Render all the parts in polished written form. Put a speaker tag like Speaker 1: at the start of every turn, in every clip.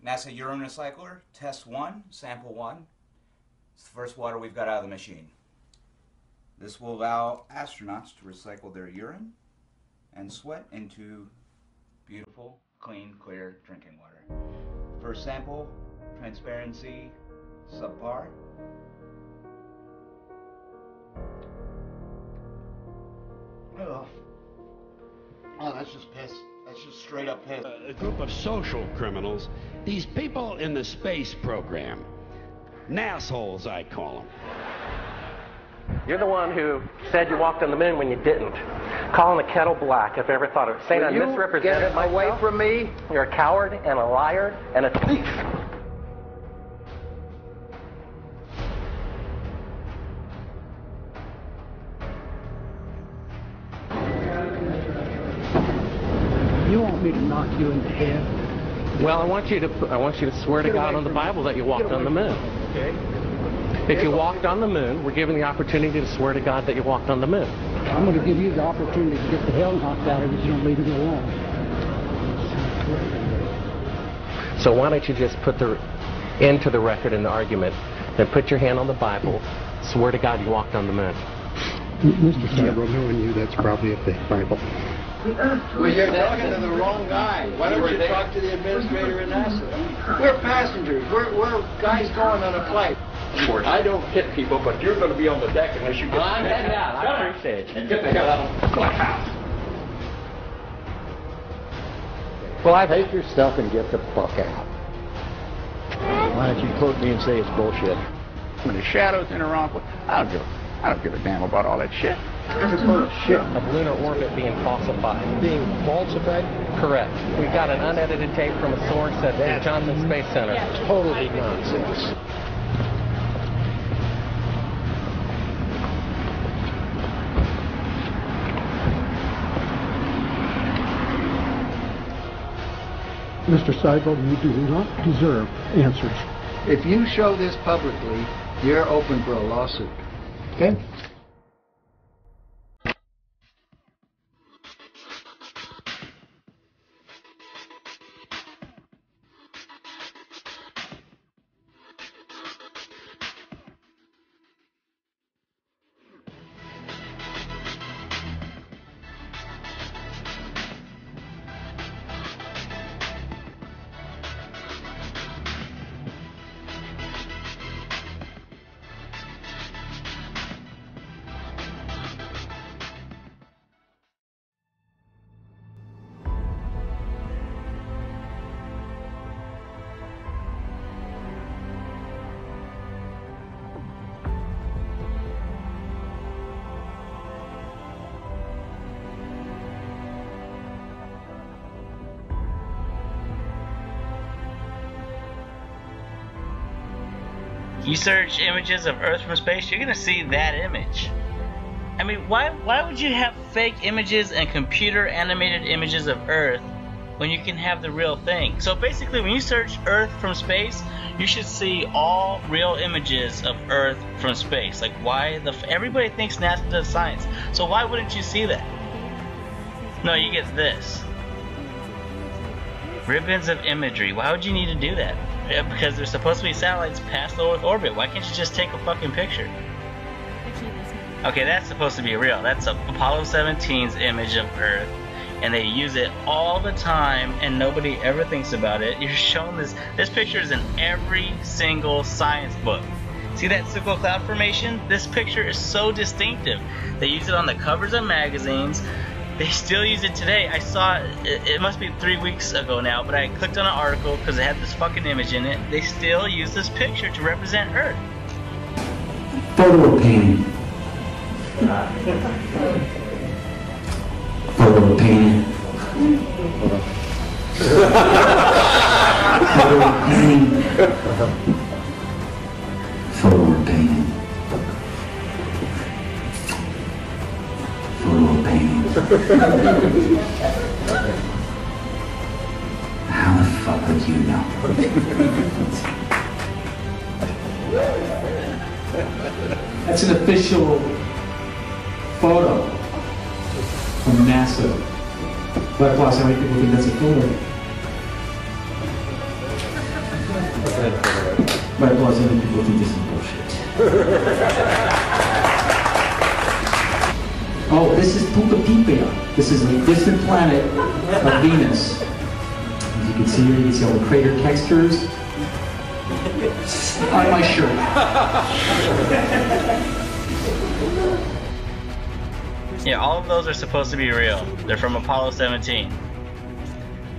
Speaker 1: NASA urine recycler, test 1, sample 1. It's the first water we've got out of the machine. This will allow astronauts to recycle their urine and sweat into beautiful, clean, clear drinking water. First sample, transparency, subpar. Oh, that's just piss. That's just straight up piss.
Speaker 2: A group of social criminals, these people in the space program. Nassholes, I call them.
Speaker 3: You're the one who said you walked on the moon when you didn't. Calling the kettle black, if I ever thought of it. Saying I misrepresented myself.
Speaker 4: Away from me.
Speaker 3: You're a coward and a liar and a thief.
Speaker 5: You want me to knock you in the head?
Speaker 3: Well, I want you to swear to God on the Bible that you walked on the moon.
Speaker 5: Okay.
Speaker 3: If you walked on the moon, we're given the opportunity to swear to God that you walked on the moon.
Speaker 5: I'm going to give you the opportunity to get the hell knocked out of you if you don't leave it alone.
Speaker 3: So why don't you just put the end to the record in the argument, then put your hand on the Bible, swear to God you walked on the moon.
Speaker 5: Mr. Seibel, knowing you, that's probably a fake Bible.
Speaker 4: Well, you're talking to the wrong guy. Why don't you talk to the administrator in NASA? We're passengers. We're guys going on a flight.
Speaker 6: I don't hit people, but you're going to be on the deck unless you get
Speaker 3: Well, I'm heading out. I appreciate it.
Speaker 6: And get the hell out of the clubhouse.
Speaker 4: Well, I take your stuff and get the fuck out. Why don't you quote me and say it's bullshit?
Speaker 6: When the shadow's in her uncle, I don't give a damn about all that shit.
Speaker 3: Shit of lunar orbit being falsified.
Speaker 4: Being falsified?
Speaker 3: Correct. We got an unedited tape from a source at the Johnson Space Center.
Speaker 4: Totally nonsense.
Speaker 5: Mr. Seibel, you do not deserve answers.
Speaker 4: If you show this publicly, you're open for a lawsuit. Okay?
Speaker 7: You search images of Earth from space, you're gonna see that image. I mean, why would you have fake images and computer animated images of Earth when you can have the real thing? So basically, when you search Earth from space, you should see all real images of Earth from space. Like, everybody thinks NASA does science, so why wouldn't you see that? No, you get this. Ribbons of imagery. Why would you need to do that? Because there's supposed to be satellites past the Earth orbit. Why can't you just take a fucking picture? Okay, that's supposed to be real. That's Apollo 17's image of Earth, and they use it all the time, and nobody ever thinks about it. You're shown this. This picture is in every single science book. See that circle cloud formation? This picture is so distinctive. They use it on the covers of magazines. They still use it today. I saw it must be 3 weeks ago now, but I clicked on an article because it had this fucking image in it. They still use this picture to represent Earth.
Speaker 8: Photo painting. Photo painting. Photo painting. Photo painting. Photo painting. How the fuck would you know?
Speaker 9: That's an official photo from NASA. But plus, how many people think that's a photo?
Speaker 8: But plus, other people think this is bullshit. Oh, this is Pupatipia. This is a distant planet of Venus. As you can see here, you can see all the crater textures on my shirt.
Speaker 7: Yeah, all of those are supposed to be real. They're from Apollo 17.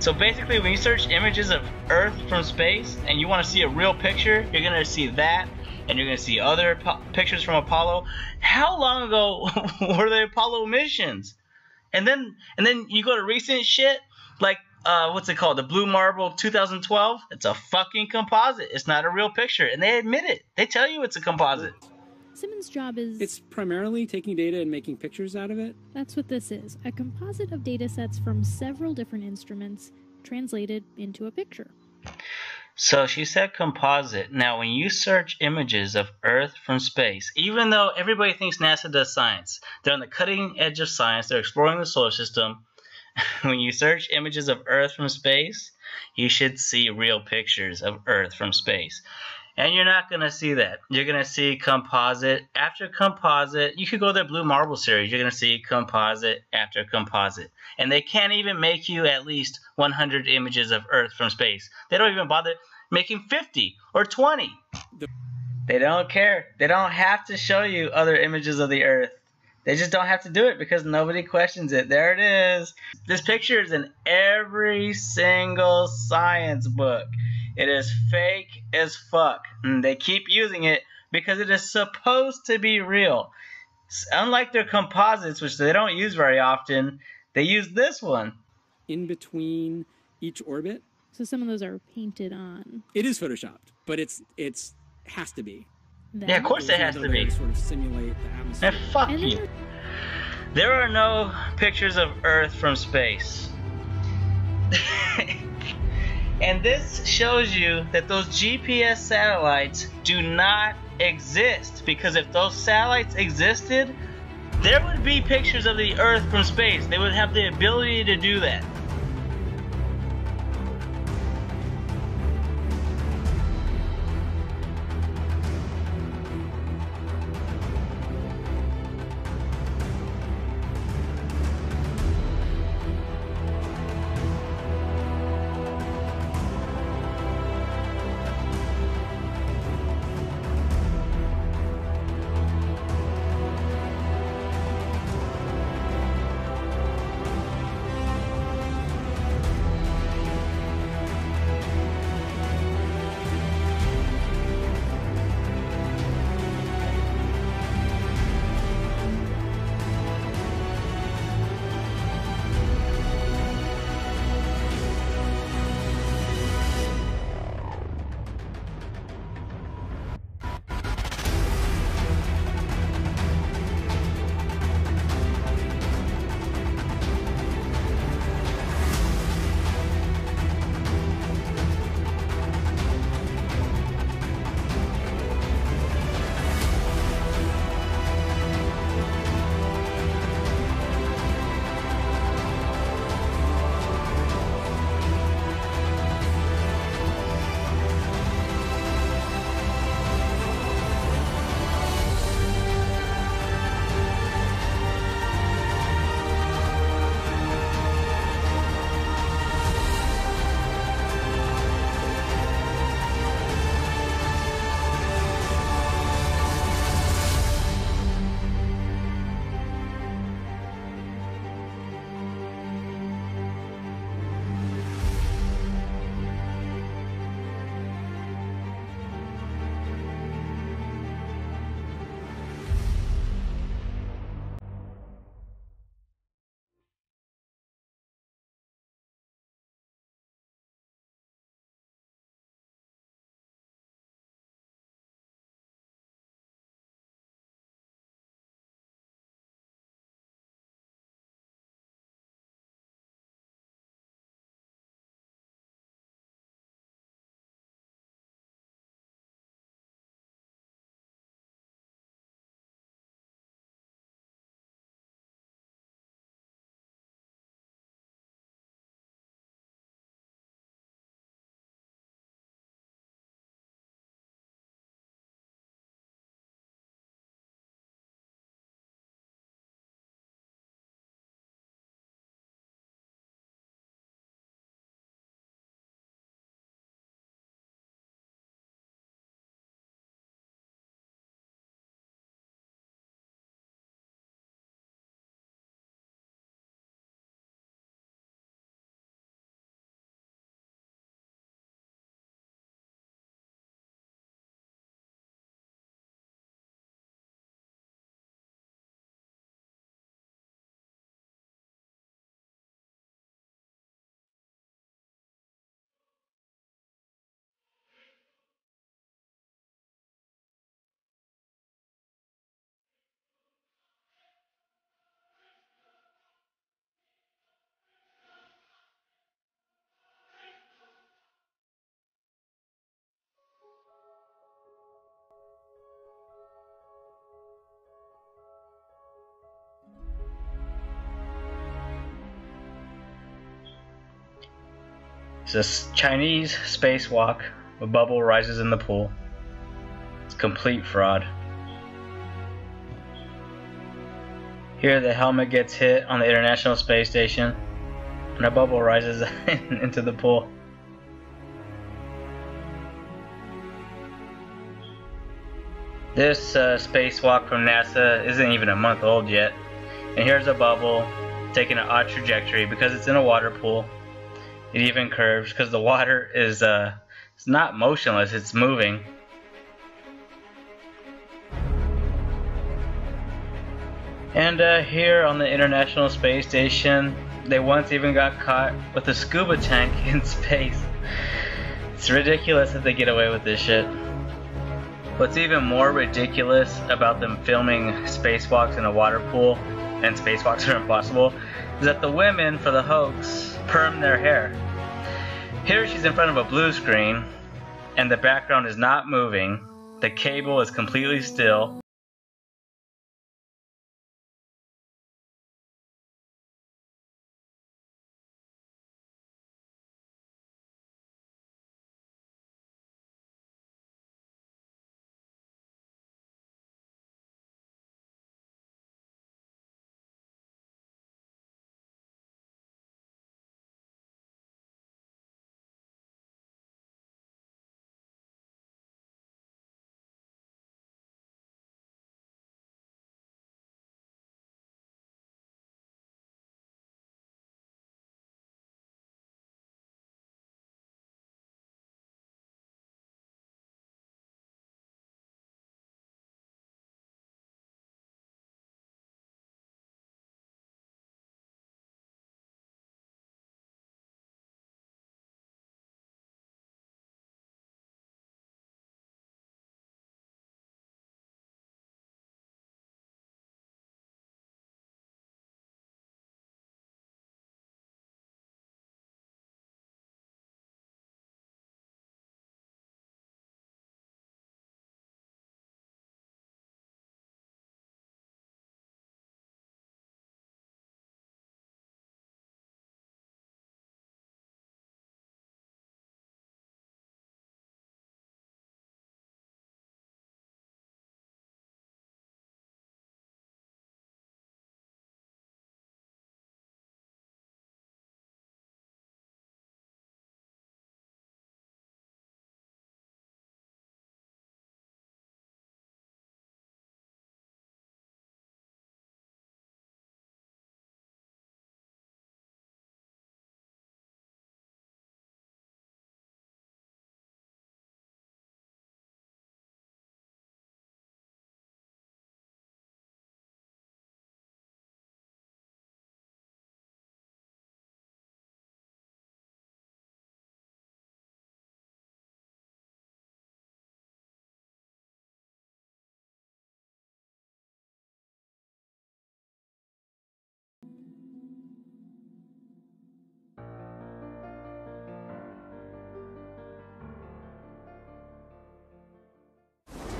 Speaker 7: So basically, when you search images of Earth from space and you want to see a real picture, you're going to see that, and you're going to see other pictures from Apollo. How long ago were the Apollo missions? And then you go to recent shit, like, what's it called? The Blue Marble 2012? It's a fucking composite. It's not a real picture. And they admit it. They tell you it's a composite.
Speaker 10: Simmons' job is...
Speaker 11: It's primarily taking data and making pictures out of it?
Speaker 10: That's what this is. A composite of data sets from several different instruments translated into a picture.
Speaker 7: So she said composite. Now, when you search images of Earth from space, even though everybody thinks NASA does science, they're on the cutting edge of science, they're exploring the solar system. When you search images of Earth from space, you should see real pictures of Earth from space. And you're not going to see that. You're going to see composite after composite. You could go to the Blue Marble series. You're going to see composite after composite. And they can't even make you at least 100 images of Earth from space. They don't even bother making 50 or 20. They don't care. They don't have to show you other images of the Earth. They just don't have to do it because nobody questions it. There it is. This picture is in every single science book. It is fake as fuck. And they keep using it because it is supposed to be real. Unlike their composites, which they don't use very often, they use this one.
Speaker 11: In between each orbit?
Speaker 10: So some of those are painted on.
Speaker 11: It is photoshopped, but it's has to be.
Speaker 7: Yeah, of course it has to be.
Speaker 11: Sort of simulate the atmosphere.
Speaker 7: And fuck you. There are no pictures of Earth from space. And this shows you that those GPS satellites do not exist. Because if those satellites existed, there would be pictures of the Earth from space. They would have the ability to do that. It's a Chinese spacewalk. A bubble rises in the pool. It's complete fraud. Here the helmet gets hit on the International Space Station and a bubble rises into the pool. This spacewalk from NASA isn't even a month old yet. And here's a bubble taking an odd trajectory because it's in a water pool. It even curves because the water is it's not motionless, it's moving. And here on the International Space Station, they once even got caught with a scuba tank in space. It's ridiculous that they get away with this shit. What's even more ridiculous about them filming spacewalks in a water pool, and spacewalks are impossible, is that the women for the hoax perm their hair. Here she's in front of a blue screen, and the background is not moving. The cable is completely still.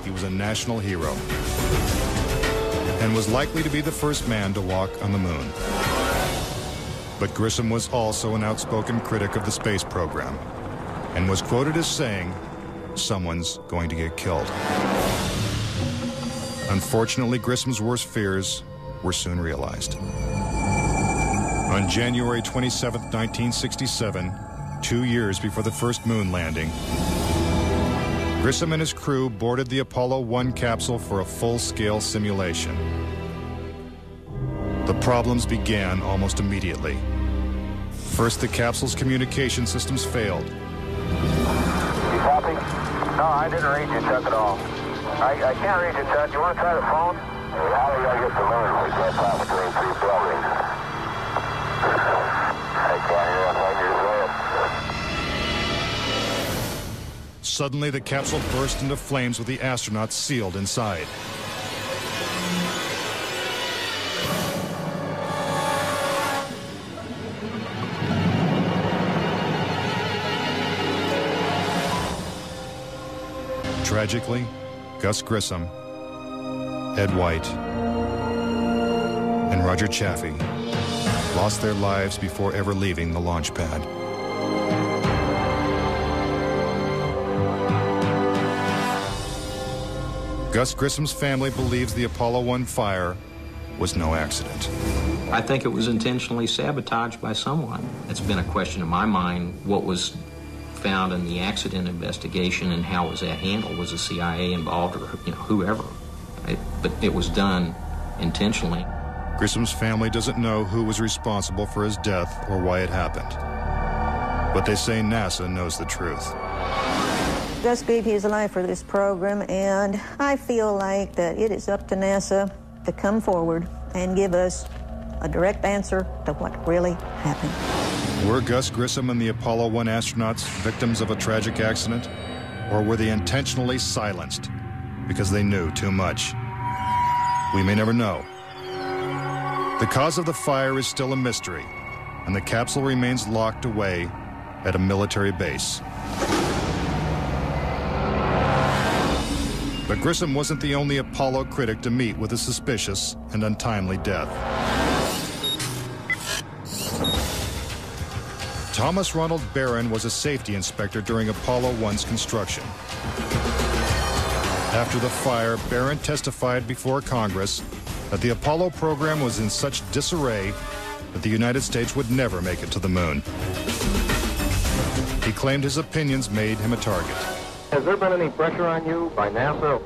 Speaker 12: He was a national hero and was likely to be the first man to walk on the moon. But Grissom was also an outspoken critic of the space program and was quoted as saying, "Someone's going to get killed." Unfortunately, Grissom's worst fears were soon realized. On January 27, 1967, 2 years before the first moon landing, Grissom and his crew boarded the Apollo 1 capsule for a full-scale simulation. The problems began almost immediately. First, the capsule's communication systems failed.
Speaker 13: You copy? No, I didn't read you, Chuck, at all. I can't read you, Chuck. You want to try the phone? How do I get the moon? We can't talk between 3 buildings. I can't hear a thing you're saying.
Speaker 12: Suddenly, the capsule burst into flames with the astronauts sealed inside. Tragically, Gus Grissom, Ed White, and Roger Chaffee lost their lives before ever leaving the launch pad. Gus Grissom's family believes the Apollo 1 fire was no accident.
Speaker 3: I think it was intentionally sabotaged by someone. It's been a question in my mind, what was found in the accident investigation and how was that handled? Was the CIA involved or whoever? But it was done intentionally.
Speaker 12: Grissom's family doesn't know who was responsible for his death or why it happened. But they say NASA knows the truth.
Speaker 14: Gus gave his life for this program, and I feel like that it is up to NASA to come forward and give us a direct answer to what really happened.
Speaker 12: Were Gus Grissom and the Apollo 1 astronauts victims of a tragic accident? Or were they intentionally silenced because they knew too much? We may never know. The cause of the fire is still a mystery, and the capsule remains locked away at a military base. But Grissom wasn't the only Apollo critic to meet with a suspicious and untimely death. Thomas Ronald Barron was a safety inspector during Apollo 1's construction. After the fire, Barron testified before Congress that the Apollo program was in such disarray that the United States would never make it to the moon. He claimed his opinions made him a target.
Speaker 3: Has there been any pressure on you by NASA?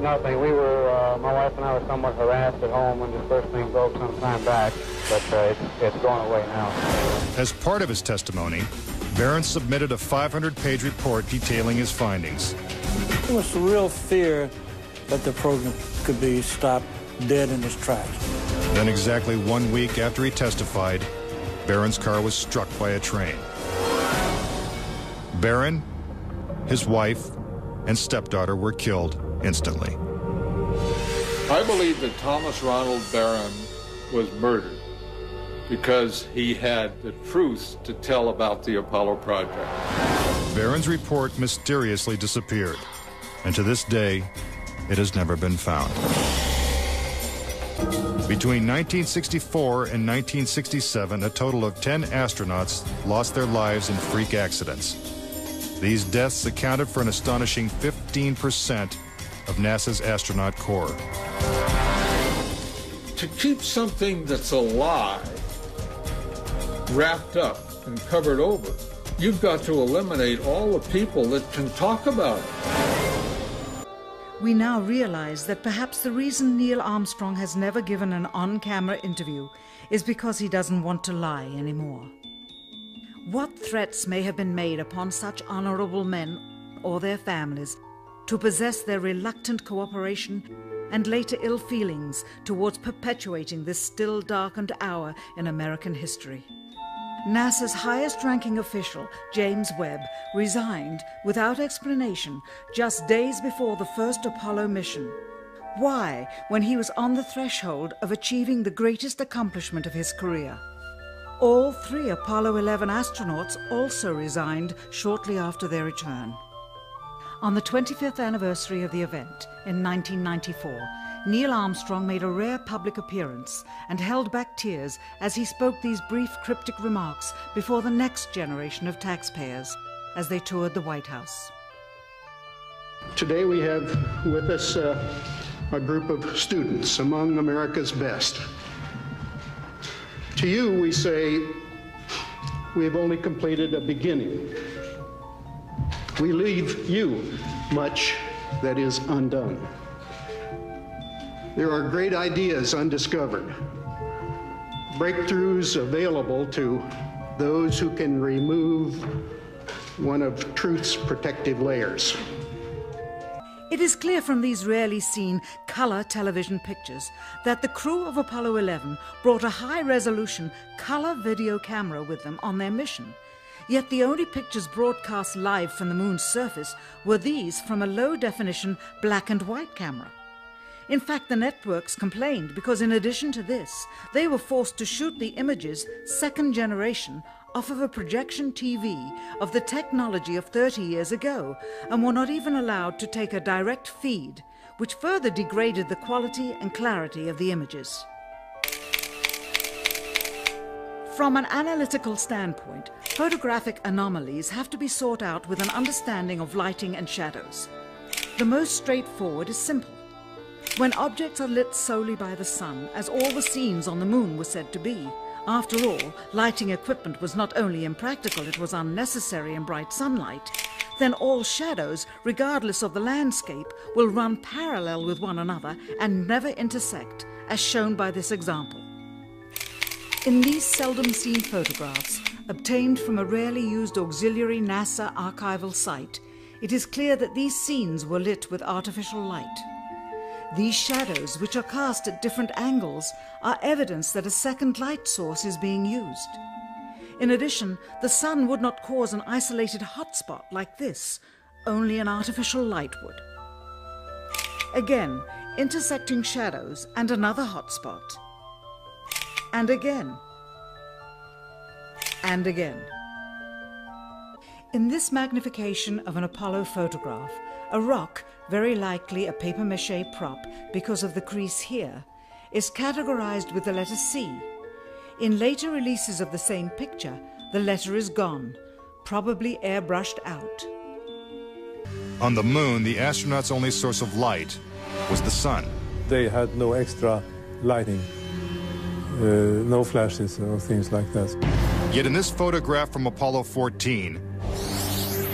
Speaker 15: Nothing. We were, my wife and I were somewhat harassed at home when this first thing broke some time back, but it's going away now.
Speaker 12: As part of his testimony, Barron submitted a 500-page report detailing his findings.
Speaker 16: There was a real fear that the program could be stopped dead in its tracks.
Speaker 12: Then exactly 1 week after he testified, Barron's car was struck by a train. Barron, his wife, and stepdaughter were killed instantly.
Speaker 17: I believe that Thomas Ronald Barron was murdered because he had the truth to tell about the Apollo project.
Speaker 12: Barron's report mysteriously disappeared, and to this day, it has never been found. Between 1964 and 1967, a total of 10 astronauts lost their lives in freak accidents. These deaths accounted for an astonishing 15% of NASA's astronaut corps.
Speaker 17: To keep something that's alive wrapped up and covered over, you've got to eliminate all the people that can talk about it.
Speaker 18: We now realize that perhaps the reason Neil Armstrong has never given an on-camera interview is because he doesn't want to lie anymore. What threats may have been made upon such honorable men or their families to possess their reluctant cooperation and later ill feelings towards perpetuating this still darkened hour in American history? NASA's highest-ranking official, James Webb, resigned without explanation just days before the first Apollo mission. Why, when he was on the threshold of achieving the greatest accomplishment of his career? All 3 Apollo 11 astronauts also resigned shortly after their return. On the 25th anniversary of the event in 1994, Neil Armstrong made a rare public appearance and held back tears as he spoke these brief cryptic remarks before the next generation of taxpayers as they toured the White House.
Speaker 5: Today we have with us a group of students among America's best. To you we say, we have only completed a beginning. We leave you much that is undone. There are great ideas undiscovered, breakthroughs available to those who can remove one of truth's protective layers.
Speaker 18: It is clear from these rarely seen color television pictures that the crew of Apollo 11 brought a high-resolution color video camera with them on their mission. Yet the only pictures broadcast live from the moon's surface were these from a low-definition black and white camera. In fact, the networks complained because in addition to this, they were forced to shoot the images, second generation, off of a projection TV of the technology of 30 years ago, and were not even allowed to take a direct feed, which further degraded the quality and clarity of the images. From an analytical standpoint, photographic anomalies have to be sought out with an understanding of lighting and shadows. The most straightforward is simple. When objects are lit solely by the sun, as all the scenes on the moon were said to be, after all, lighting equipment was not only impractical, it was unnecessary in bright sunlight, then all shadows, regardless of the landscape, will run parallel with one another and never intersect, as shown by this example. In these seldom seen photographs, obtained from a rarely used auxiliary NASA archival site, it is clear that these scenes were lit with artificial light. These shadows, which are cast at different angles, are evidence that a second light source is being used. In addition, the sun would not cause an isolated hotspot like this, only an artificial light would. Again, intersecting shadows and another hotspot. And again. And again. In this magnification of an Apollo photograph, a rock, very likely a papier-mâché prop because of the crease here, is categorized with the letter C. In later releases of the same picture, the letter is gone, probably airbrushed out.
Speaker 12: On the moon, the astronauts' only source of light was the sun.
Speaker 19: They had no extra lighting, no flashes or things like that.
Speaker 12: Yet in this photograph from Apollo 14,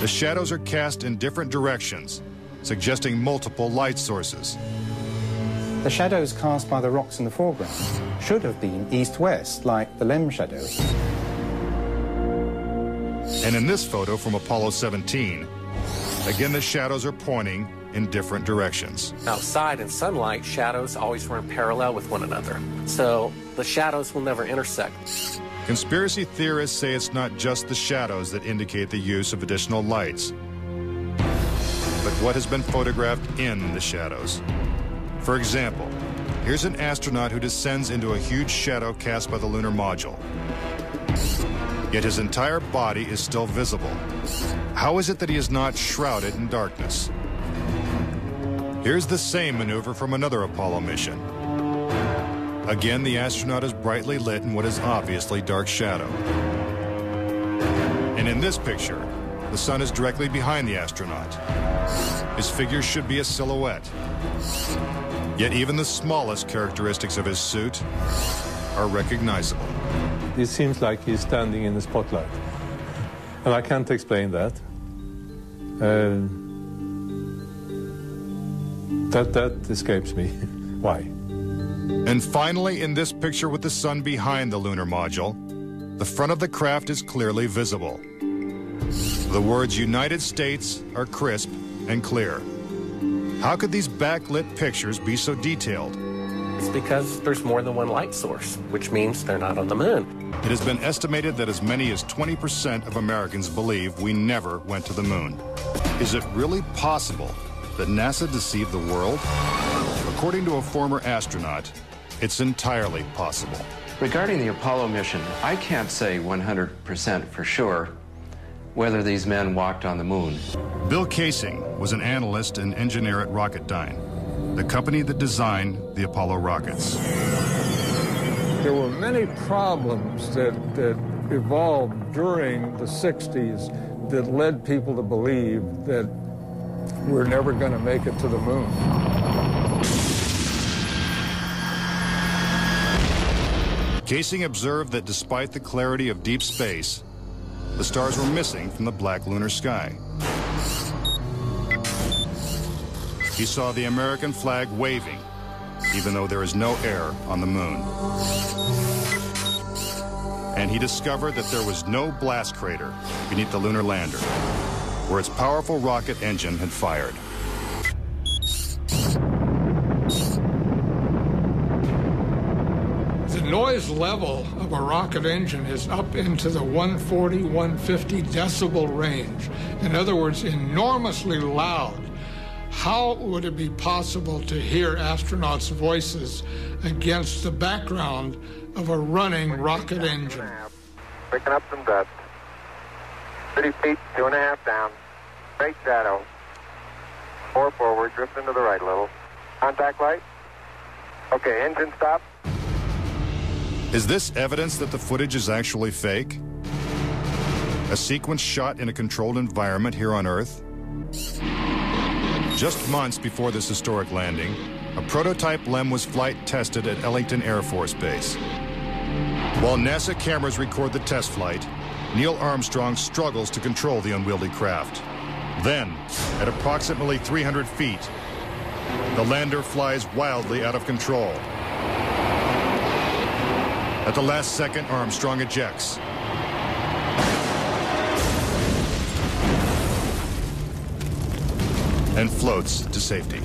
Speaker 12: the shadows are cast in different directions, suggesting multiple light sources.
Speaker 20: The shadows cast by the rocks in the foreground should have been east-west, like the LEM shadows.
Speaker 12: And in this photo from Apollo 17, again the shadows are pointing in different directions.
Speaker 21: Outside in sunlight, shadows always run parallel with one another, so the shadows will never intersect.
Speaker 12: Conspiracy theorists say it's not just the shadows that indicate the use of additional lights, but what has been photographed in the shadows. For example, here's an astronaut who descends into a huge shadow cast by the lunar module. Yet his entire body is still visible. How is it that he is not shrouded in darkness? Here's the same maneuver from another Apollo mission. Again, the astronaut is brightly lit in what is obviously dark shadow. And in this picture, the sun is directly behind the astronaut. His figure should be a silhouette. Yet even the smallest characteristics of his suit are recognizable.
Speaker 19: It seems like he's standing in the spotlight. And I can't explain that. That escapes me. Why?
Speaker 12: And finally, in this picture with the sun behind the lunar module, the front of the craft is clearly visible. The words United States are crisp and clear. How could these backlit pictures be so detailed?
Speaker 21: It's because there's more than one light source, which means they're not on the moon.
Speaker 12: It has been estimated that as many as 20% of Americans believe we never went to the moon. Is it really possible that NASA deceived the world? According to a former astronaut, it's entirely possible.
Speaker 22: Regarding the Apollo mission, I can't say 100% for sure whether these men walked on the moon.
Speaker 12: Bill Casing was an analyst and engineer at Rocketdyne, the company that designed the Apollo rockets.
Speaker 17: There were many problems that evolved during the 60s that led people to believe that we're never going to make it to the moon.
Speaker 12: Casing observed that despite the clarity of deep space, the stars were missing from the black lunar sky. He saw the American flag waving, even though there is no air on the moon. And he discovered that there was no blast crater beneath the lunar lander, where its powerful rocket engine had fired.
Speaker 17: The noise level of a rocket engine is up into the 140, 150 decibel range. In other words, enormously loud. How would it be possible to hear astronauts' voices against the background of a running rocket engine?
Speaker 13: Picking up some dust. 30 feet, 2.5 down. Straight shadow. 4 forward, drift into the right a little. Contact light. Okay, engine stop.
Speaker 12: Is this evidence that the footage is actually fake? A sequence shot in a controlled environment here on Earth? Just months before this historic landing, a prototype LEM was flight tested at Ellington Air Force Base. While NASA cameras record the test flight, Neil Armstrong struggles to control the unwieldy craft. Then, at approximately 300 feet, the lander flies wildly out of control. At the last second, Armstrong ejects. And floats to safety.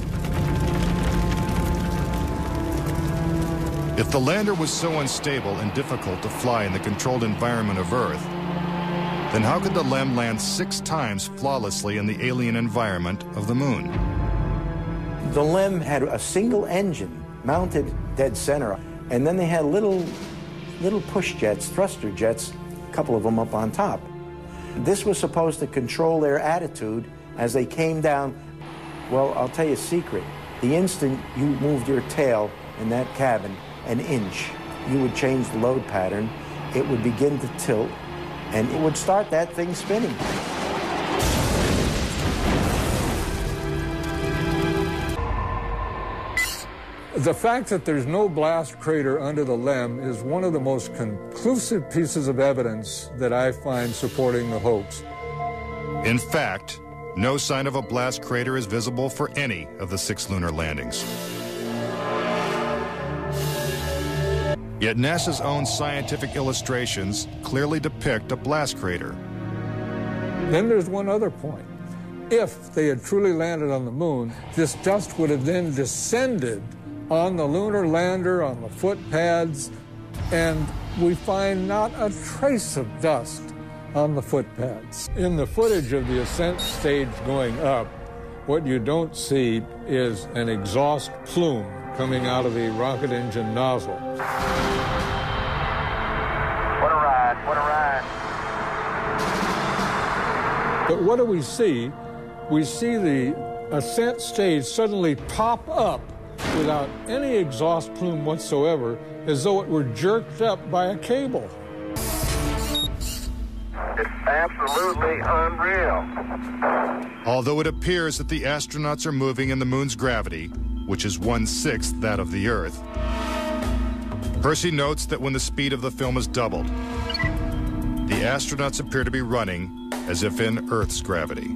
Speaker 12: If the lander was so unstable and difficult to fly in the controlled environment of Earth, then how could the LEM land 6 times flawlessly in the alien environment of the moon?
Speaker 1: The LEM had a single engine mounted dead center, and then they had little push jets, thruster jets, a couple of them up on top. This was supposed to control their attitude as they came down. Well, I'll tell you a secret. The instant you moved your tail in that cabin an inch, you would change the load pattern, it would begin to tilt, and it would start that thing spinning.
Speaker 19: The fact that there's no blast crater under the LEM is one of the most conclusive pieces of evidence that I find supporting the hoax.
Speaker 12: In fact, no sign of a blast crater is visible for any of the 6 lunar landings. Yet NASA's own scientific illustrations clearly depict a blast crater.
Speaker 19: Then there's one other point. If they had truly landed on the moon, this dust would have then descended on the lunar lander, on the foot pads, and we find not a trace of dust on the foot pads. In the footage of the ascent stage going up, what you don't see is an exhaust plume coming out of the rocket engine nozzle.
Speaker 13: What a ride, what a ride.
Speaker 19: But what do we see? We see the ascent stage suddenly pop up without any exhaust plume whatsoever, as though it were jerked up by a cable.
Speaker 13: It's absolutely unreal.
Speaker 12: Although it appears that the astronauts are moving in the moon's gravity, which is 1/6 that of the Earth, Percy notes that when the speed of the film is doubled, the astronauts appear to be running as if in Earth's gravity.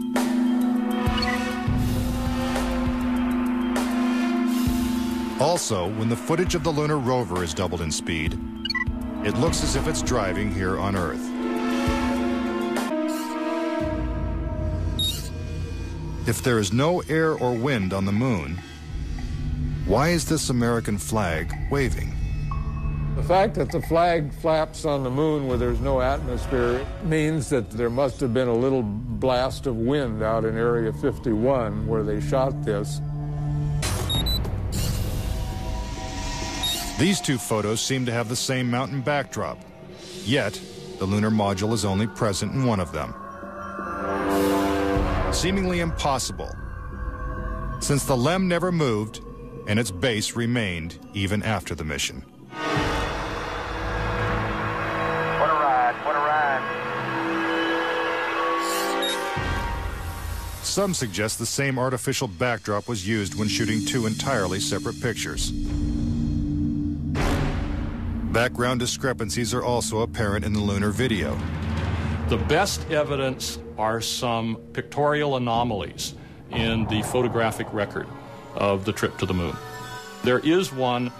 Speaker 12: Also, when the footage of the lunar rover is doubled in speed, it looks as if it's driving here on Earth. If there is no air or wind on the moon, why is this American flag waving?
Speaker 19: The fact that the flag flaps on the moon where there's no atmosphere means that there must have been a little blast of wind out in Area 51 where they shot this.
Speaker 12: These 2 photos seem to have the same mountain backdrop, yet the lunar module is only present in one of them. Seemingly impossible, since the LEM never moved and its base remained even after the mission.
Speaker 13: What a ride, what a ride.
Speaker 12: Some suggest the same artificial backdrop was used when shooting 2 entirely separate pictures. Background discrepancies are also apparent in the lunar video.
Speaker 2: The best evidence are some pictorial anomalies in the photographic record of the trip to the moon. There is one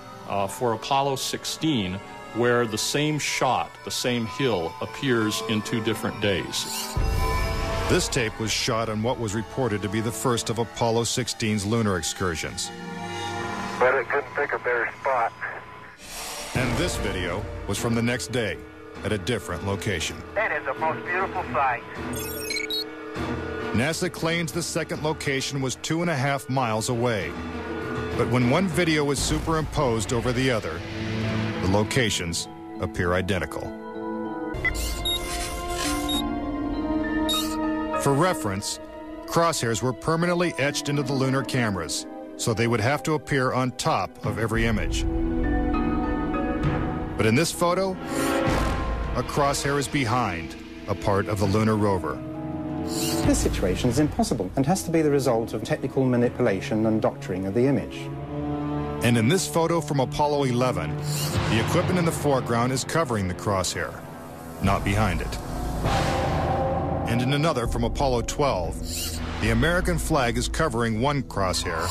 Speaker 2: for Apollo 16 where the same shot, the same hill, appears in 2 different days.
Speaker 12: This tape was shot on what was reported to be the first of Apollo 16's lunar excursions.
Speaker 13: But it couldn't pick a better spot.
Speaker 12: And this video was from the next day at a different location.
Speaker 13: That is the most beautiful sight.
Speaker 12: NASA claims the second location was 2.5 miles away. But when one video is superimposed over the other, the locations appear identical. For reference, crosshairs were permanently etched into the lunar cameras, so they would have to appear on top of every image. But in this photo, a crosshair is behind a part of the lunar rover.
Speaker 20: This situation is impossible and has to be the result of technical manipulation and doctoring of the image.
Speaker 12: And in this photo from Apollo 11, the equipment in the foreground is covering the crosshair, not behind it. And in another from Apollo 12, the American flag is covering one crosshair,